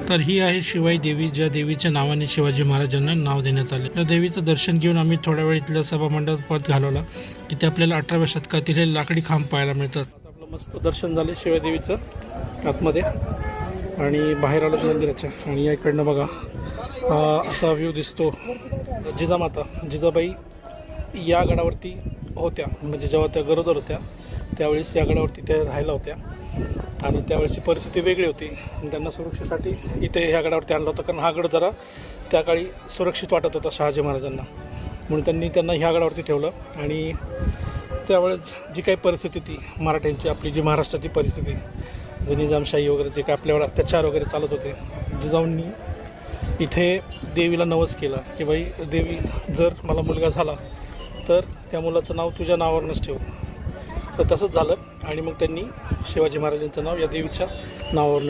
तर ही आहे शिवाई देवी, ज्या देवीच्या नावाने शिवाजी महाराजांना नाव देण्यात आले. या देवीचं दर्शन घेऊन आम्ही थोड्या वेळ इथल्या सभामंडपात घालवला. तिथे आपल्याला 18व्या शतकातील हे लाकडी खांब पाहायला मिळतात. आता आपलं मस्त दर्शन झाले शिवाई देवीचं आतमध्ये आणि बाहेर आलं मंदिराच्या. आणि या इकडनं बघा असा व्ह्यू दिसतो. जिजाबाई या गडावरती होत्या, म्हणजे जेव्हा त्या गरोदर होत्या त्यावेळेस या गडावरती त्या राहायला होत्या आणि त्यावेळेसची परिस्थिती वेगळी होती. त्यांना सुरक्षेसाठी इथे ह्या गडावरती आणलं होतं, कारण हा गड जरा त्या काळी सुरक्षित वाटत होता शहाजी महाराजांना, म्हणून त्यांना ह्या गडावरती ठेवलं. आणि त्यावेळेस जी काही परिस्थिती होती मराठ्यांची, आपली जी महाराष्ट्राची परिस्थिती, जे निजामशाही वगैरे जे काही आपल्यावर अत्याचार वगैरे चालत होते, जिजाऊंनी इथे देवीला नवस केला की बाई देवी, जर मला मुलगा झाला तर त्या मुलाचं नाव तुझ्या नावावरूनच ठेव. तर तसंच झालं आणि मग त्यांनी शिवाजी महाराजांचं नाव या देवीच्या नावावरून